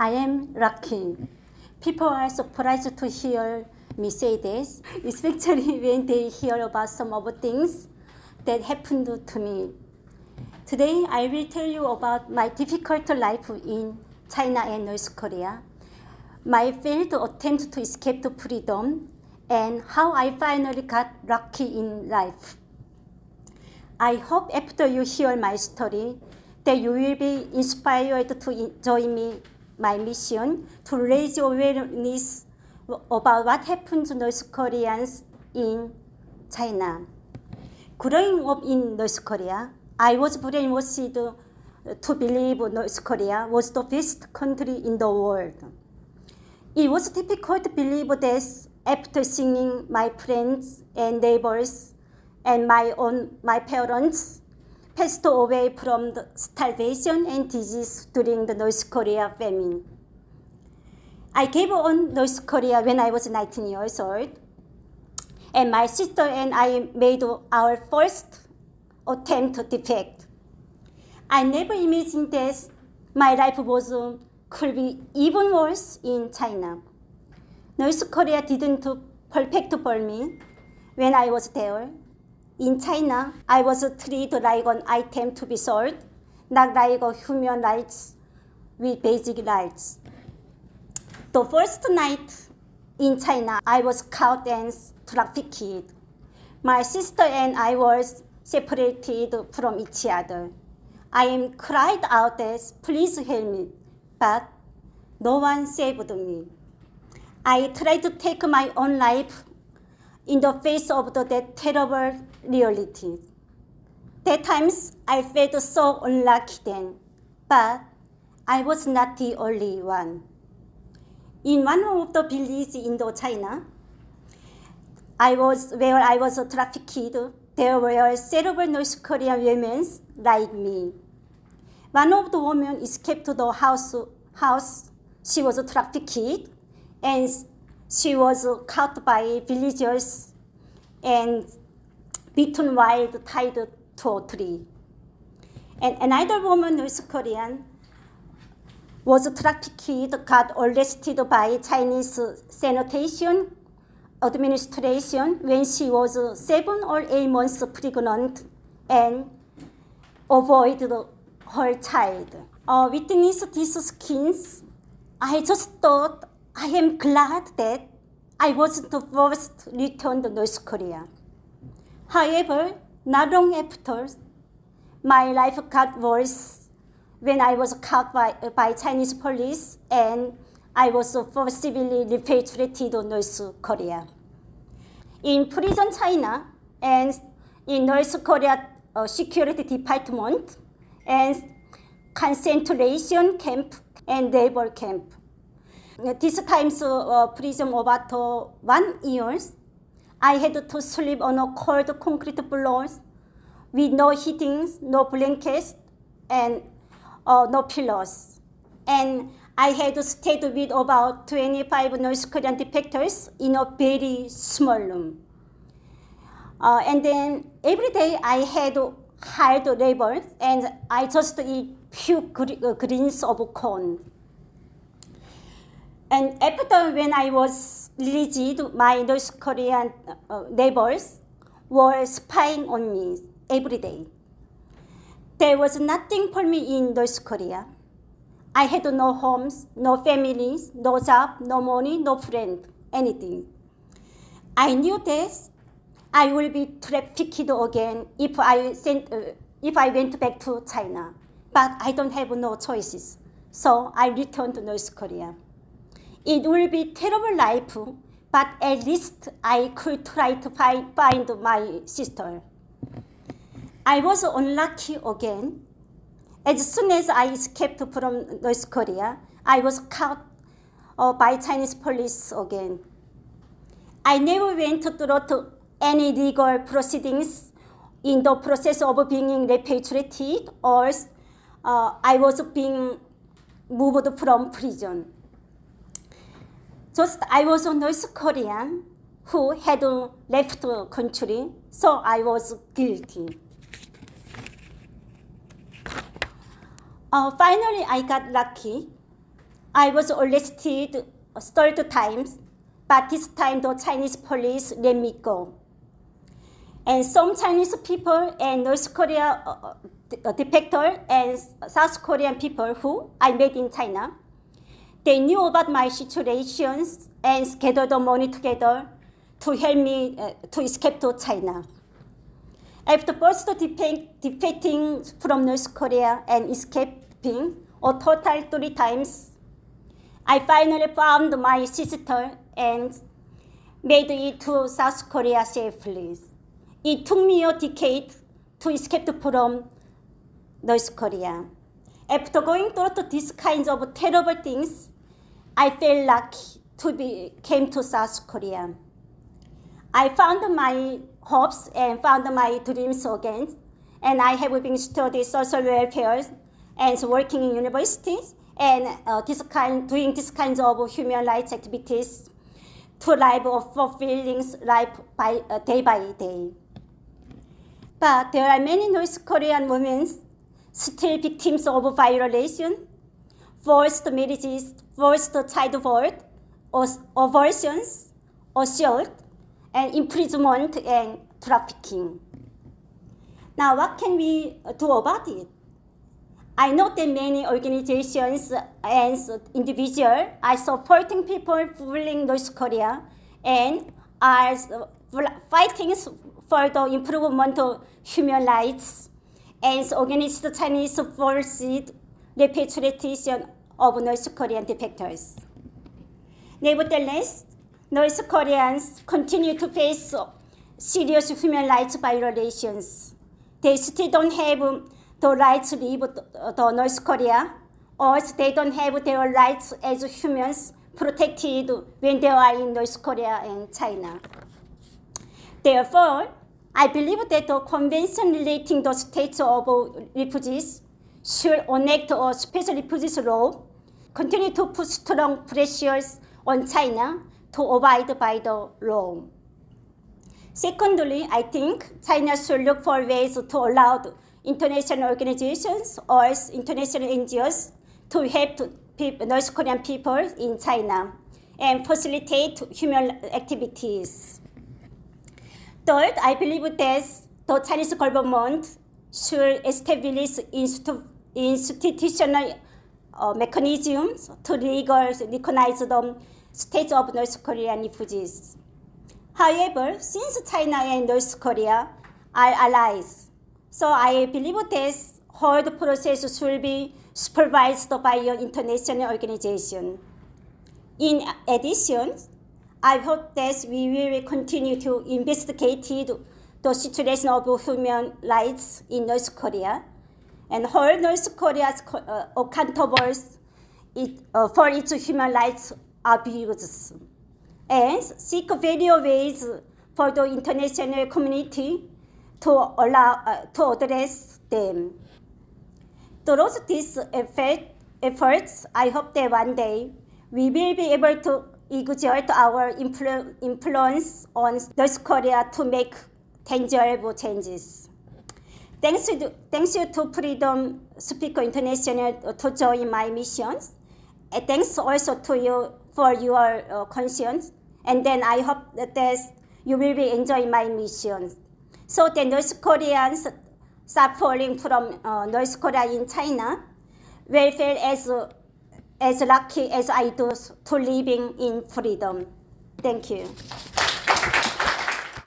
I am lucky. People are surprised to hear me say this, especially when they hear about some of the things that happened to me. Today, I will tell you about my difficult life in China and North Korea, my failed attempt to escape to freedom, and how I finally got lucky in life. I hope after you hear my story that you will be inspired to join me my mission to raise awareness about what happened to North Koreans in China. Growing up in North Korea, I was brainwashed to believe North Korea was the best country in the world. It was difficult to believe this after seeing my friends and neighbors and my parents passed away from the starvation and disease during the North Korea famine. I gave on North Korea when I was 19 years old, and my sister and I made our first attempt to defect. I never imagined that my life could be even worse in China. North Korea didn't perfect for me when I was there. In China, I was treated like an item to be sold, not like a human rights with basic rights. The first night in China, I was caught and trafficked. My sister and I were separated from each other. I cried out as, "Please help me," but no one saved me. I tried to take my own life in the face of that terrible reality. At times, I felt so unlucky then, but I was not the only one. In one of the villages in China, where I was trafficked, there were several North Korean women like me. One of the women escaped to the house she was trafficked, and she was caught by villagers and beaten while tied to a tree. And another woman, North Korean, was trafficked, got arrested by Chinese sanitation administration when she was 7 or 8 months pregnant and avoided her child. Witnessing these skins, I just thought, I am glad that I wasn't the first returned to North Korea. However, not long after, my life got worse when I was caught by Chinese police and I was forcibly repatriated to North Korea. In prison China and in North Korea Security Department and concentration camp and labor camp. This time's prison about 1 year, I had to sleep on a cold concrete floors with no heatings, no blankets, and no pillows. And I had stayed with about 25 North Korean defectors in a very small room. And then every day I had hard labor, and I just eat few grains of corn. And after when I was released, my North Korean neighbors were spying on me every day. There was nothing for me in North Korea. I had no homes, no families, no job, no money, no friend, anything. I knew that I will be trafficked again if I went back to China. But I don't have no choices. So I returned to North Korea. It will be terrible life, but at least I could try to find my sister. I was unlucky again. As soon as I escaped from North Korea, I was caught by Chinese police again. I never went through any legal proceedings in the process of being repatriated, or I was being moved from prison. Just I was a North Korean who had left the country, so I was guilty. Finally, I got lucky. I was arrested third times, but this time the Chinese police let me go. And some Chinese people and North Korea defector and South Korean people who I met in China, they knew about my situations and gathered the money together to help me to escape to China. After first defecting from North Korea and escaping a total 3 times, I finally found my sister and made it to South Korea safely. It took me a decade to escape from North Korea. After going through these kinds of terrible things, I felt lucky to came to South Korea. I found my hopes and found my dreams again, and I have been studying social welfare and working in universities and doing this kinds of human rights activities to live a fulfilling life day by day. But there are many North Korean women still victims of violation, forced marriages, forced childbirth, abortions, assault, and imprisonment and trafficking. Now, what can we do about it? I know that many organizations and individuals are supporting people fleeing North Korea and are fighting for the improvement of human rights and against the Chinese forced repatriation of North Korean defectors. Nevertheless, North Koreans continue to face serious human rights violations. They still don't have the right to leave the North Korea, or they don't have their rights as humans protected when they are in North Korea and China. Therefore, I believe that the convention relating the status of refugees should enact a special refugees law, continue to put strong pressures on China to abide by the law. Secondly, I think China should look for ways to allow international organizations or international NGOs to help North Korean people in China and facilitate human activities. Third, I believe that the Chinese government should establish institutional mechanisms to legally recognize the status of North Korean refugees. However, since China and North Korea are allies, so I believe that whole process should be supervised by an international organization. In addition, I hope that we will continue to investigate the situation of human rights in North Korea and hold North Korea accountable for its human rights abuses and seek various ways for the international community to address them. Through these efforts, I hope that one day we will be able to exert our influence on North Korea to make tangible changes. Thanks to Freedom Speaker International to join my missions. And thanks also to you for your conscience. And then I hope that you will be enjoying my missions. So the North Koreans suffering from North Korea in China will feel as lucky as I do to living in freedom. Thank you.